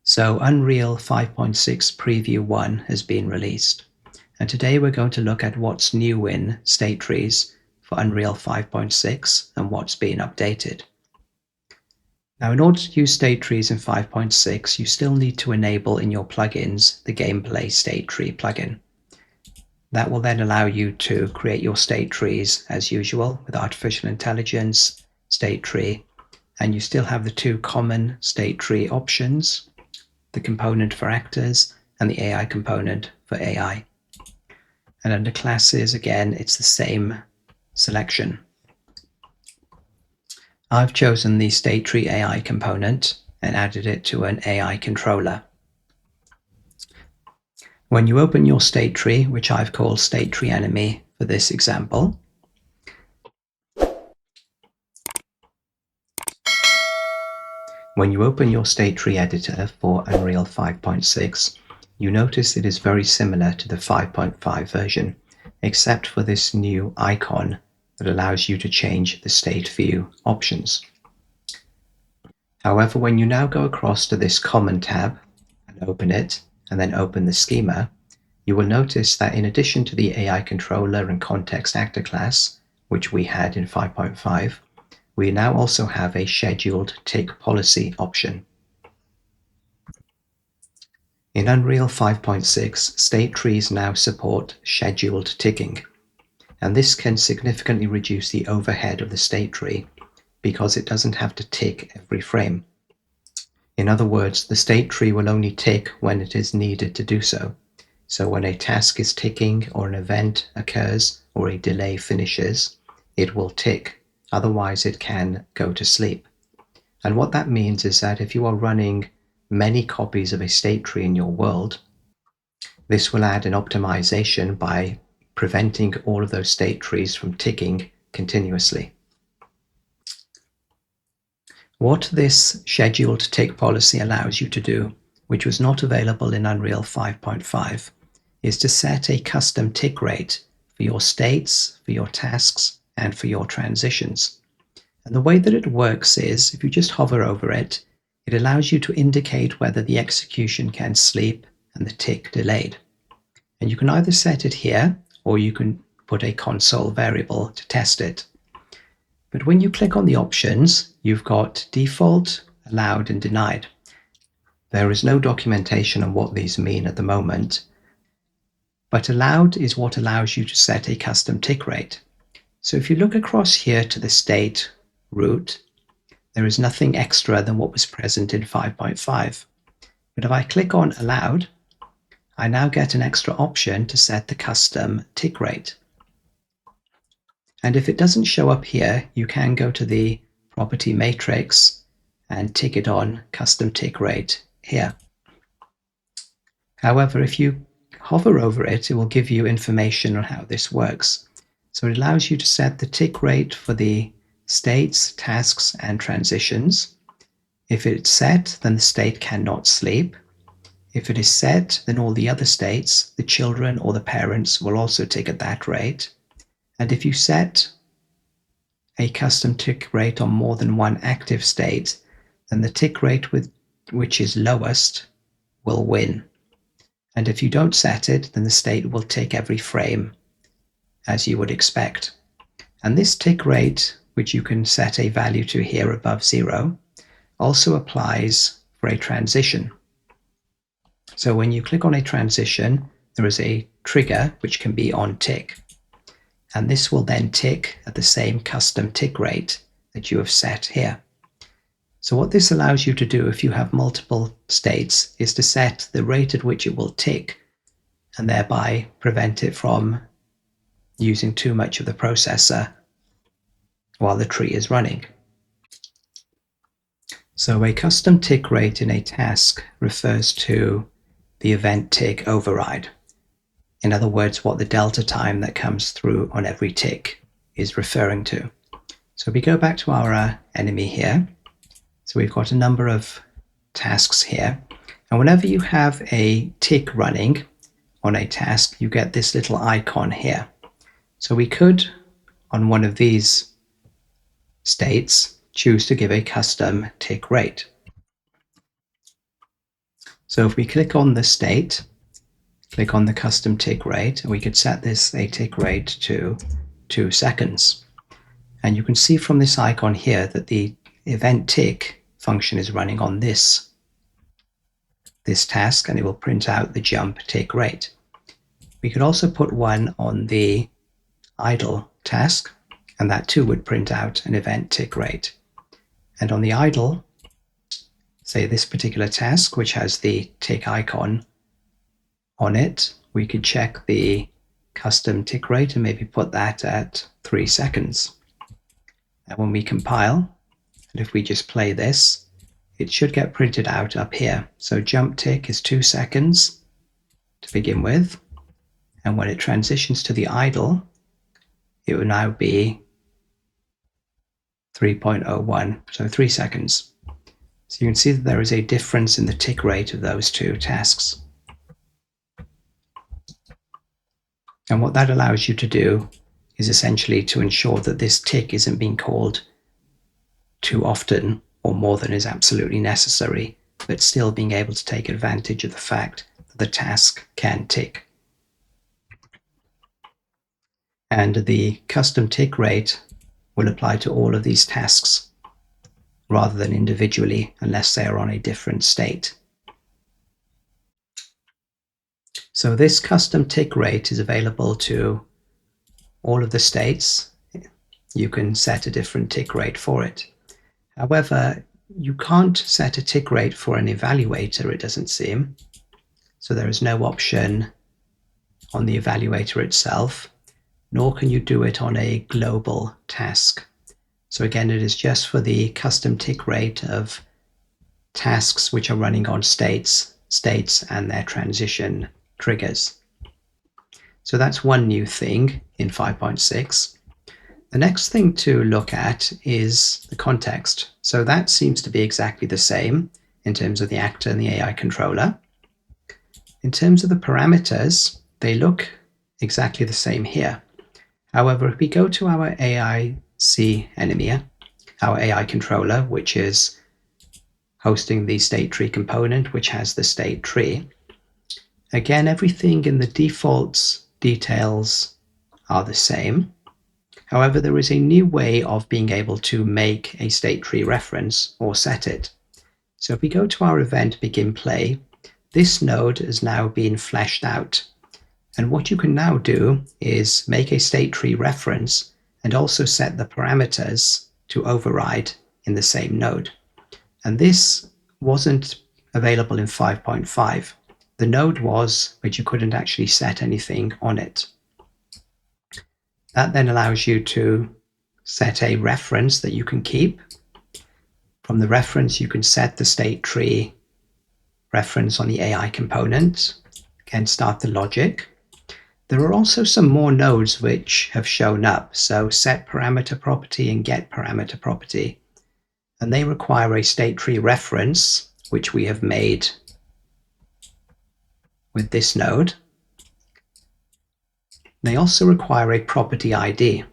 So Unreal 5.6 Preview 1 has been released, and today we're going to look at what's new in StateTrees for Unreal 5.6 and what's been updated. Now, in order to use StateTrees in 5.6, you still need to enable in your plugins the Gameplay StateTree plugin. That will then allow you to create your state trees as usual with artificial intelligence, state tree, and you still have the two common state tree options, the component for actors and the AI component for AI. And under classes, again, it's the same selection. I've chosen the StateTree AI component and added it to an AI controller. When you open your StateTree, which I've called StateTree Enemy for this example, when you open your StateTree editor for Unreal 5.6, you notice it is very similar to the 5.5 version, except for this new icon that allows you to change the state view options. However, when you now go across to this Common tab and open it, and then open the schema, you will notice that in addition to the AI controller and context actor class, which we had in 5.5, we now also have a scheduled tick policy option. In Unreal 5.6, state trees now support scheduled ticking, and this can significantly reduce the overhead of the state tree because it doesn't have to tick every frame. In other words, the state tree will only tick when it is needed to do so. So when a task is ticking or an event occurs or a delay finishes, it will tick. Otherwise, it can go to sleep. And what that means is that if you are running many copies of a state tree in your world, this will add an optimization by preventing all of those state trees from ticking continuously. What this scheduled tick policy allows you to do, which was not available in Unreal 5.5, is to set a custom tick rate for your states, for your tasks, and for your transitions. And the way that it works is, if you just hover over it, it allows you to indicate whether the execution can sleep and the tick delayed. And you can either set it here, or you can put a console variable to test it. But when you click on the options, you've got default, allowed, and denied. There is no documentation on what these mean at the moment, but allowed is what allows you to set a custom tick rate. So if you look across here to the state root, there is nothing extra than what was present in 5.5. But if I click on allowed, I now get an extra option to set the custom tick rate. And if it doesn't show up here, you can go to the property matrix and tick it on custom tick rate here. However, if you hover over it, it will give you information on how this works. So it allows you to set the tick rate for the states, tasks, and transitions. If it's set, then the state cannot sleep. If it is set, then all the other states, the children or the parents, will also tick at that rate. And if you set a custom tick rate on more than one active state, then the tick rate which is lowest will win. And if you don't set it, then the state will tick every frame as you would expect. And this tick rate, which you can set a value to here above 0, also applies for a transition. So when you click on a transition, there is a trigger which can be on tick. And this will then tick at the same custom tick rate that you have set here. So what this allows you to do if you have multiple states is to set the rate at which it will tick and thereby prevent it from using too much of the processor while the tree is running. So a custom tick rate in a task refers to the event tick override. In other words, what the delta time that comes through on every tick is referring to. So we go back to our enemy here. So we've got a number of tasks here. And whenever you have a tick running on a task, you get this little icon here. So we could, on one of these states, choose to give a custom tick rate. So if we click on the state, click on the custom tick rate, and we could set this a tick rate to 2 seconds. And you can see from this icon here that the event tick function is running on this task, and it will print out the jump tick rate. We could also put one on the idle task, and that too would print out an event tick rate. And on the idle, say this particular task, which has the tick icon on it, we could check the custom tick rate and maybe put that at 3 seconds. And when we compile, and if we just play this, it should get printed out up here. So jump tick is 2 seconds to begin with. And when it transitions to the idle, it will now be 3.01, so 3 seconds. So you can see that there is a difference in the tick rate of those two tasks. And what that allows you to do is essentially to ensure that this tick isn't being called too often or more than is absolutely necessary, but still being able to take advantage of the fact that the task can tick. And the custom tick rate will apply to all of these tasks rather than individually, unless they are on a different state. So this custom tick rate is available to all of the states. You can set a different tick rate for it. However, you can't set a tick rate for an evaluator, it doesn't seem. So there is no option on the evaluator itself, nor can you do it on a global task. So again, it is just for the custom tick rate of tasks which are running on states and their transition triggers. So that's one new thing in 5.6. The next thing to look at is the context. So that seems to be exactly the same in terms of the actor and the AI controller. In terms of the parameters, they look exactly the same here. However, if we go to our AIC enemy, our AI controller, which is hosting the StateTree component, which has the StateTree, again, everything in the defaults details are the same. However, there is a new way of being able to make a StateTree reference or set it. So if we go to our event begin play, this node has now been fleshed out. And what you can now do is make a StateTree reference and also set the parameters to override in the same node. And this wasn't available in 5.5. The node was, but you couldn't actually set anything on it. That then allows you to set a reference that you can keep. From the reference, you can set the StateTree reference on the AI component. Again, start the logic. There are also some more nodes which have shown up. So set parameter property and get parameter property. And they require a StateTree reference, which we have made with this node. They also require a property ID.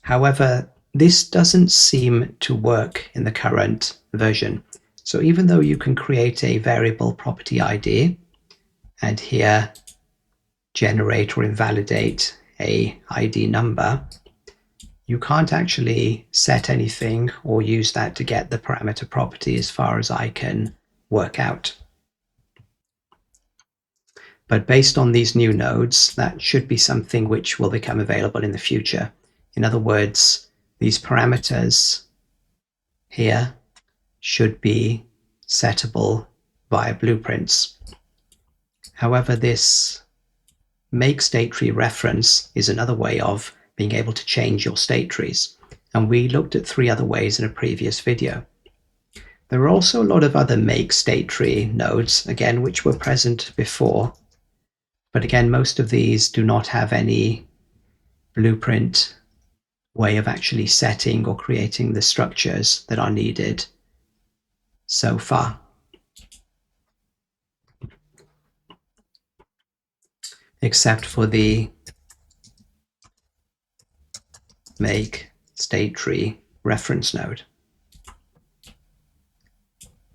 However, this doesn't seem to work in the current version. So even though you can create a variable property ID and here generate or invalidate a ID number, you can't actually set anything or use that to get the parameter property as far as I can work out. But based on these new nodes, that should be something which will become available in the future. In other words, these parameters here should be settable via blueprints. However, this make StateTree reference is another way of being able to change your state trees. And we looked at 3 other ways in a previous video. There are also a lot of other make StateTree nodes, again, which were present before. But again, most of these do not have any blueprint way of actually setting or creating the structures that are needed so far. Except for the make StateTree reference node.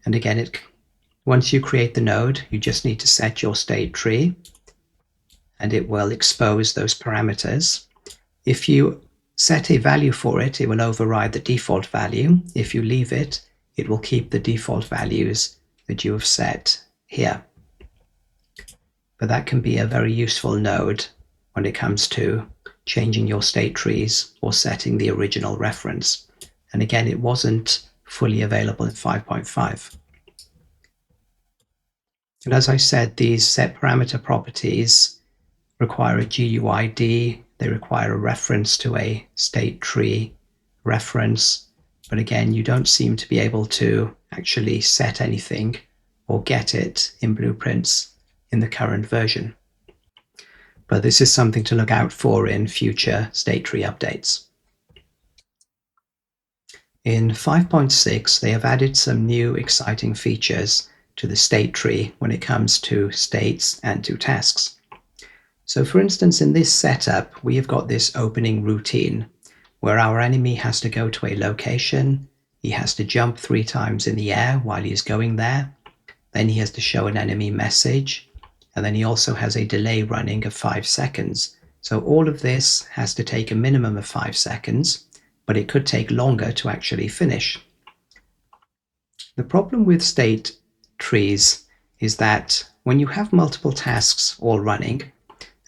And again, Once you create the node, you just need to set your state tree and it will expose those parameters. If you set a value for it, it will override the default value. If you leave it, it will keep the default values that you have set here. But that can be a very useful node when it comes to changing your state trees or setting the original reference. And again, it wasn't fully available in 5.5. And as I said, these set parameter properties require a GUID, they require a reference to a state tree reference. But again, you don't seem to be able to actually set anything or get it in blueprints in the current version. But this is something to look out for in future state tree updates. In 5.6, they have added some new exciting features to the state tree when it comes to states and to tasks. So for instance, in this setup, we have got this opening routine where our enemy has to go to a location, he has to jump 3 times in the air while he's going there, then he has to show an enemy message, and then he also has a delay running of 5 seconds. So all of this has to take a minimum of 5 seconds, but it could take longer to actually finish. The problem with state trees is that when you have multiple tasks all running,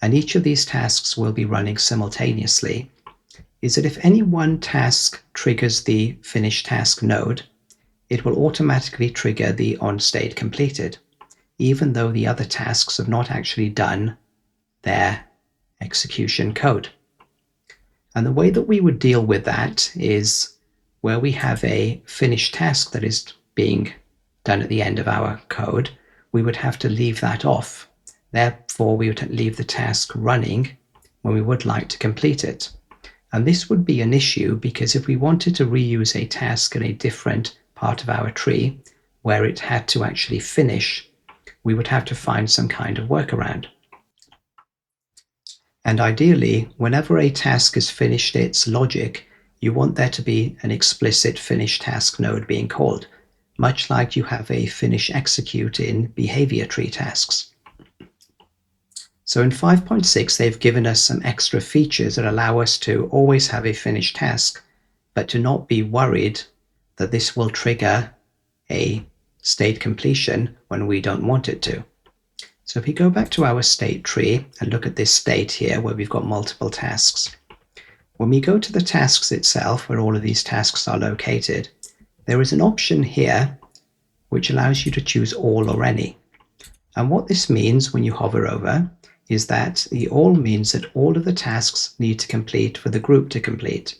and each of these tasks will be running simultaneously, is that if any one task triggers the finish task node, it will automatically trigger the onState completed, even though the other tasks have not actually done their execution code. And the way that we would deal with that is where we have a finished task that is being done at the end of our code, we would have to leave that off. Therefore, we would leave the task running when we would like to complete it. And this would be an issue because if we wanted to reuse a task in a different part of our tree where it had to actually finish, we would have to find some kind of workaround. And ideally, whenever a task has finished its logic, you want there to be an explicit finish task node being called, much like you have a finish execute in behavior tree tasks. So in 5.6, they've given us some extra features that allow us to always have a finished task, but to not be worried that this will trigger a state completion when we don't want it to. So if we go back to our state tree and look at this state here where we've got multiple tasks, when we go to the tasks itself, where all of these tasks are located, there is an option here which allows you to choose all or any. And what this means when you hover over is that the all means that all of the tasks need to complete for the group to complete.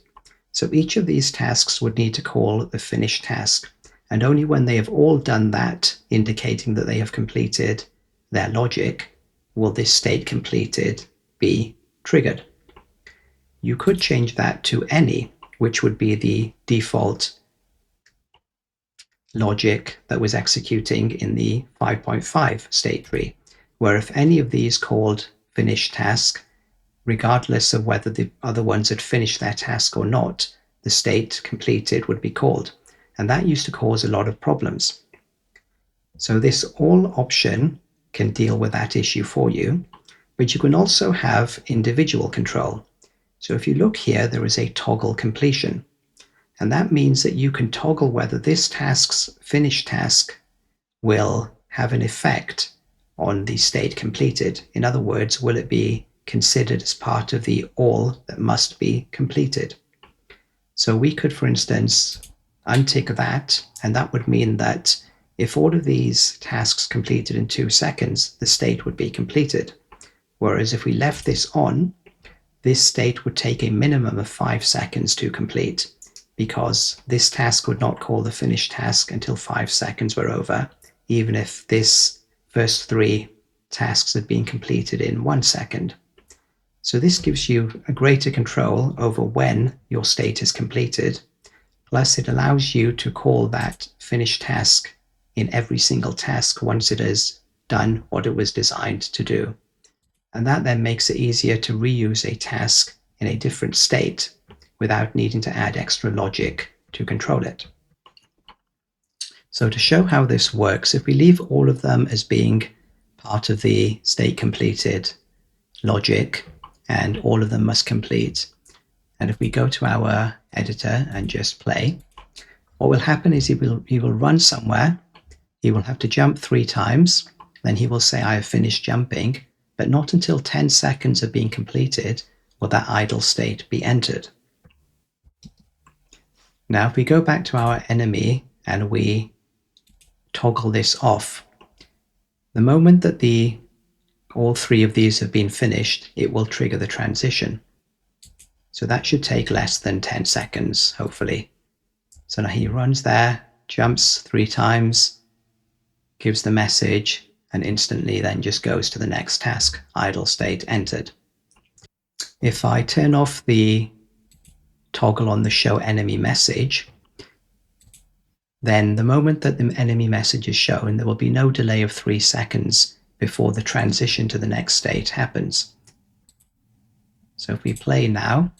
So each of these tasks would need to call the finish task, and only when they have all done that, indicating that they have completed their logic, will this state completed be triggered. You could change that to any, which would be the default logic that was executing in the 5.5 state tree, where if any of these called finish task, regardless of whether the other ones had finished their task or not, the state completed would be called. And that used to cause a lot of problems. So this all option can deal with that issue for you, but you can also have individual control. So if you look here, there is a toggle completion. And that means that you can toggle whether this task's finish task will have an effect on the state completed. In other words, will it be considered as part of the all that must be completed? So we could, for instance, untick that, and that would mean that if all of these tasks completed in 2 seconds, the state would be completed. Whereas if we left this on, this state would take a minimum of 5 seconds to complete, because this task would not call the finish task until 5 seconds were over, even if this first 3 tasks had been completed in 1 second. So this gives you a greater control over when your state is completed, plus it allows you to call that finish task in every single task once it has done what it was designed to do. And that then makes it easier to reuse a task in a different state without needing to add extra logic to control it. So to show how this works, if we leave all of them as being part of the state completed logic, and all of them must complete, and if we go to our editor and just play, what will happen is he will run somewhere, he will have to jump 3 times, then he will say, I have finished jumping, but not until 10 seconds have been completed will that idle state be entered. Now, if we go back to our enemy and we toggle this off, the moment that all 3 of these have been finished, it will trigger the transition. So that should take less than 10 seconds, hopefully. So now he runs there, jumps 3 times, gives the message, and instantly then just goes to the next task, idle state entered. If I turn off the toggle on the show enemy message, then the moment that the enemy message is shown, there will be no delay of 3 seconds before the transition to the next state happens. So if we play now,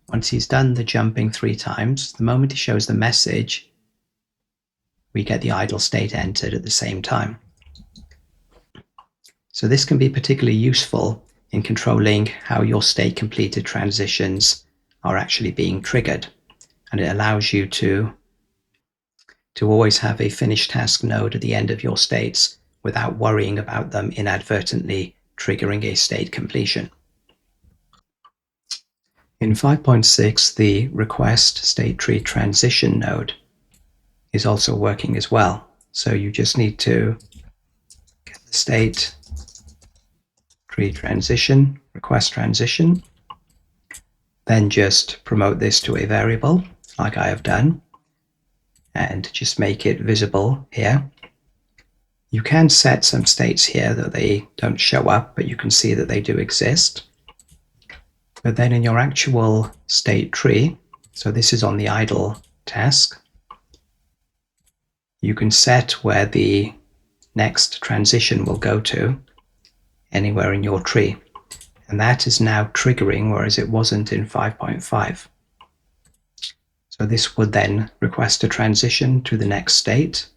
once he's done the jumping 3 times, the moment he shows the message, we get the idle state entered at the same time. So this can be particularly useful in controlling how your state completed transitions are actually being triggered. And it allows you to always have a finished task node at the end of your states without worrying about them inadvertently triggering a state completion. In 5.6, the request StateTree transition node is also working as well. So you just need to get the StateTree transition, request transition, then just promote this to a variable like I have done, and just make it visible here. You can set some states here that they don't show up, but you can see that they do exist. But then in your actual state tree, so this is on the idle task, you can set where the next transition will go to anywhere in your tree. And that is now triggering, whereas it wasn't in 5.5. So this would then request a transition to the next state,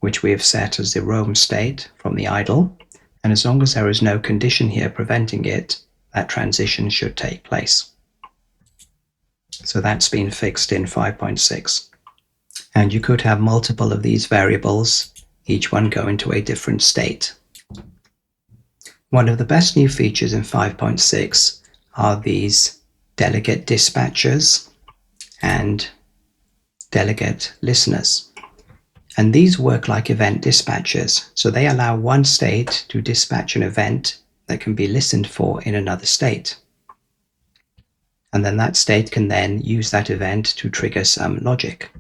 which we have set as the roam state from the idle. And as long as there is no condition here preventing it, that transition should take place. So that's been fixed in 5.6. And you could have multiple of these variables, each one go into a different state. One of the best new features in 5.6 are these delegate dispatchers and delegate listeners. And these work like event dispatchers. So they allow one state to dispatch an event that can be listened for in another state. And then that state can then use that event to trigger some logic.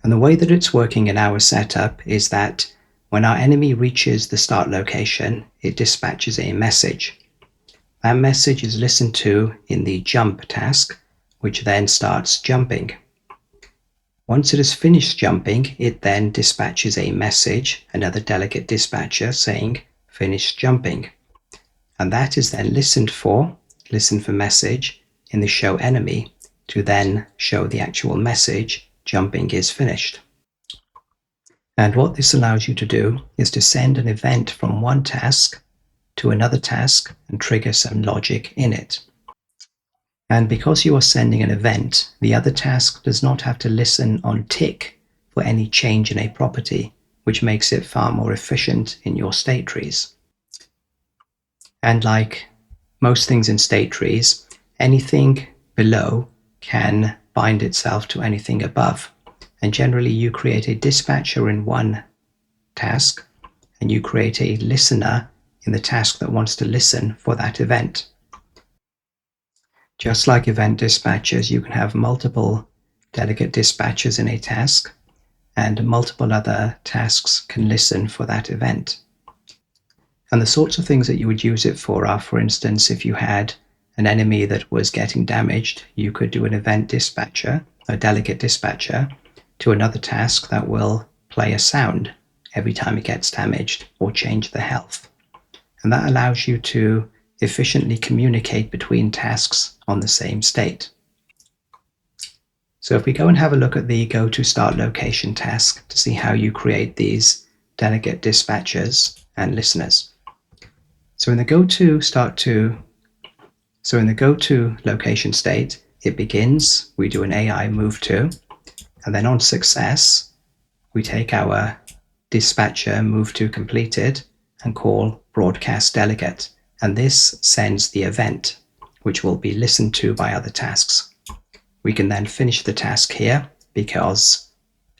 And the way that it's working in our setup is that when our enemy reaches the start location, it dispatches a message. That message is listened to in the jump task, which then starts jumping. Once it has finished jumping, it then dispatches a message, another delegate dispatcher saying, finish jumping. And that is then listened for message in the show enemy to then show the actual message, jumping is finished. And what this allows you to do is to send an event from one task to another task and trigger some logic in it. And because you are sending an event, the other task does not have to listen on tick for any change in a property, which makes it far more efficient in your state trees. And like most things in state trees, anything below can bind itself to anything above. And generally you create a dispatcher in one task and you create a listener in the task that wants to listen for that event. Just like event dispatchers, you can have multiple delegate dispatchers in a task and multiple other tasks can listen for that event. And the sorts of things that you would use it for are, for instance, if you had an enemy that was getting damaged, you could do an event dispatcher, a delegate dispatcher, to another task that will play a sound every time it gets damaged or change the health. And that allows you to efficiently communicate between tasks on the same state. So if we go and have a look at the Go to Start Location task to see how you create these delegate dispatchers and listeners. So in the Go to location state, it begins, we do an AI move to, and then on success, we take our dispatcher move to completed and call broadcast delegate. And this sends the event, which will be listened to by other tasks. We can then finish the task here because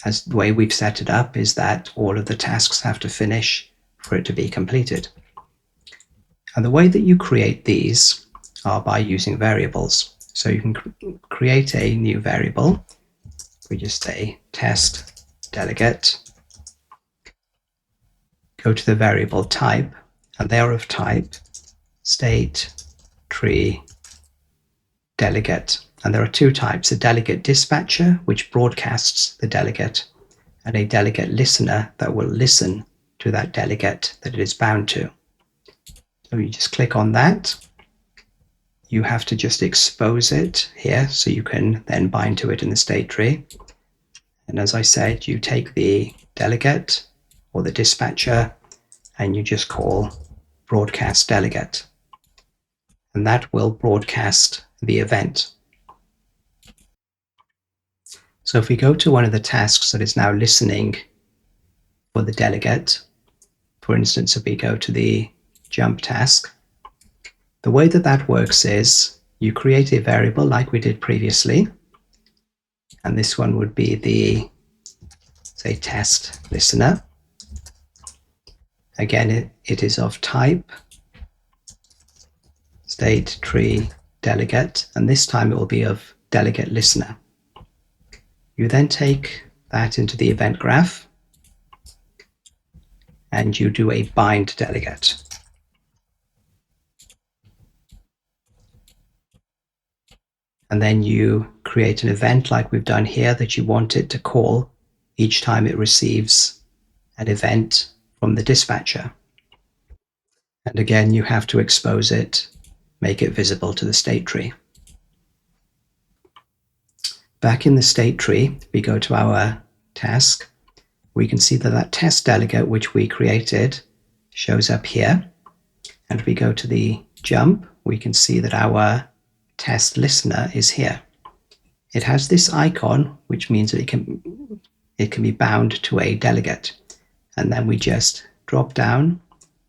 as the way we've set it up is that all of the tasks have to finish for it to be completed. And the way that you create these are by using variables. So you can create a new variable. We just say test delegate, go to the variable type, and they are of type StateTree delegate. And there are two types, a delegate dispatcher, which broadcasts the delegate, and a delegate listener that will listen to that delegate that it is bound to. So you just click on that. You have to just expose it here so you can then bind to it in the state tree. And as I said, you take the delegate or the dispatcher and you just call broadcast delegate. And that will broadcast the event. So if we go to one of the tasks that is now listening for the delegate, for instance, if we go to the jump task, the way that that works is you create a variable like we did previously, and this one would be the, say, test listener. Again, it is of type StateTree delegate, and this time it will be of delegate listener. You then take that into the event graph and you do a bind delegate. And then you create an event like we've done here that you want it to call each time it receives an event from the dispatcher. And again, you have to expose it, make it visible to the state tree. Back in the state tree, we go to our task. We can see that that test delegate, which we created, shows up here. And we go to the jump, we can see that our test listener is here. It has this icon, which means that it can be bound to a delegate. And then we just drop down,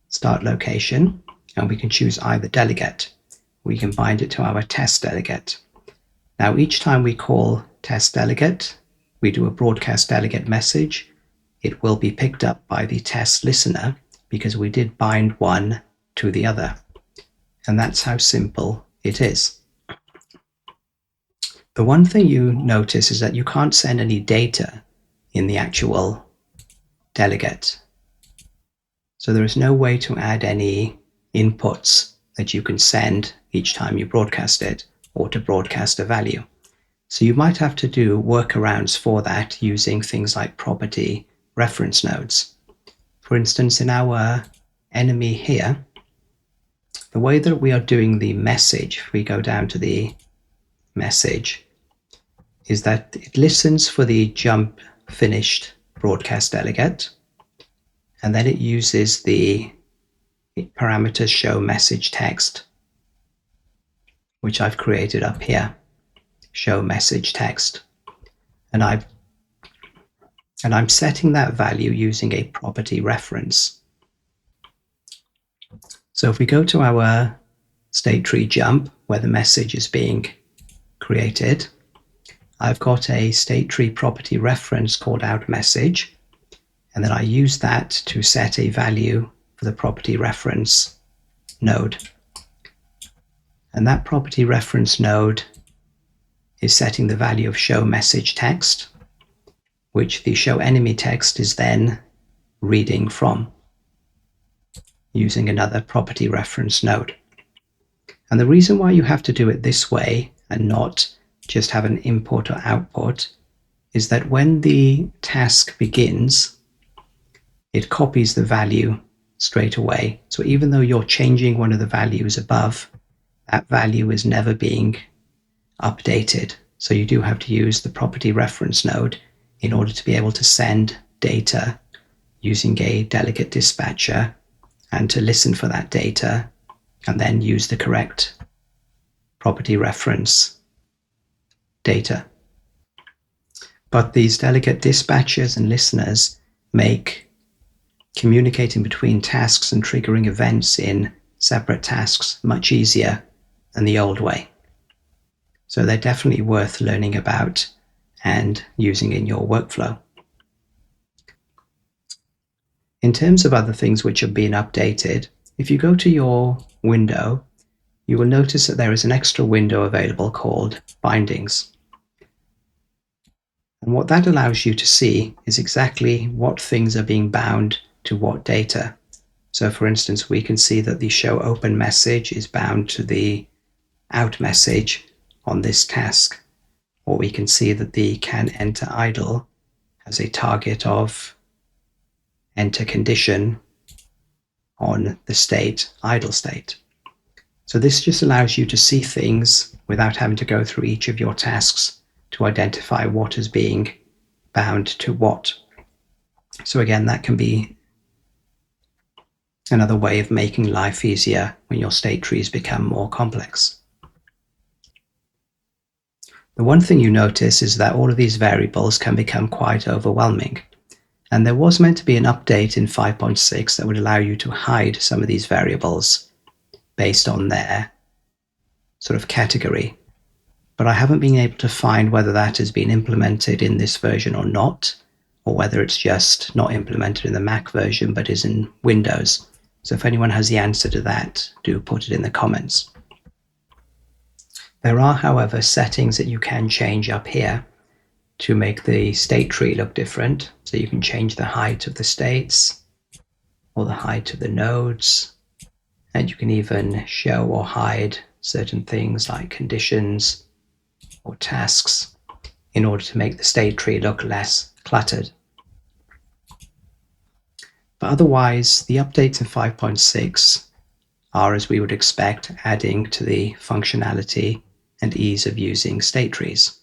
start location, and we can choose either delegate. We can bind it to our test delegate. Now, each time we call test delegate, we do a broadcast delegate message. It will be picked up by the test listener because we did bind one to the other. And that's how simple it is. The one thing you notice is that you can't send any data in the actual delegate. So there is no way to add any inputs that you can send each time you broadcast it or to broadcast a value. So you might have to do workarounds for that using things like property reference nodes. For instance, in our enemy here, the way that we are doing the message, if we go down to the message, is that it listens for the jump finished broadcast delegate, and then it uses the parameters show message text, which I've created up here, show message text. And I'm setting that value using a property reference. So if we go to our state tree jump where the message is being created, I've got a state tree property reference called out message, and then I use that to set a value for the property reference node. And that property reference node is setting the value of show message text, which the show enemy text is then reading from using another property reference node. And the reason why you have to do it this way and not just have an input or output is that when the task begins, it copies the value straight away. So even though you're changing one of the values above, that value is never being updated So you do have to use the property reference node in order to be able to send data using a delegate dispatcher and to listen for that data and then use the correct property reference data. But these delegate dispatchers and listeners make communicating between tasks and triggering events in separate tasks much easier than the old way. So they're definitely worth learning about and using in your workflow. In terms of other things which have been updated, if you go to your window, you will notice that there is an extra window available called Bindings. And what that allows you to see is exactly what things are being bound to what data. So for instance, we can see that the show open message is bound to the out message on this task, or we can see that the can enter idle has a target of enter condition on the state idle state. So this just allows you to see things without having to go through each of your tasks to identify what is being bound to what. So again, that can be another way of making life easier when your state trees become more complex. The one thing you notice is that all of these variables can become quite overwhelming. And there was meant to be an update in 5.6 that would allow you to hide some of these variables based on their sort of category. But I haven't been able to find whether that has been implemented in this version or not, or whether it's just not implemented in the Mac version but is in Windows. So if anyone has the answer to that, do put it in the comments. There are, however, settings that you can change up here to make the state tree look different. So you can change the height of the states or the height of the nodes, and you can even show or hide certain things like conditions or tasks in order to make the state tree look less cluttered. But otherwise, the updates in 5.6 are, as we would expect, adding to the functionality and ease of using state trees.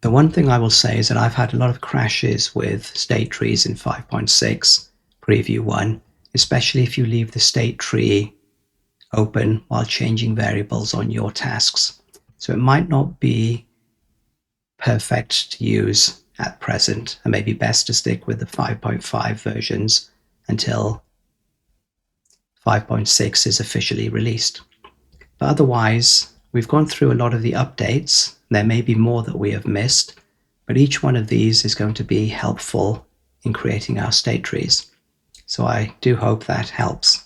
The one thing I will say is that I've had a lot of crashes with state trees in 5.6 preview 1, especially if you leave the state tree open while changing variables on your tasks. So it might not be perfect to use at present, and maybe best to stick with the 5.5 versions until 5.6 is officially released. But otherwise, we've gone through a lot of the updates. There may be more that we have missed, but each one of these is going to be helpful in creating our state trees. So I do hope that helps.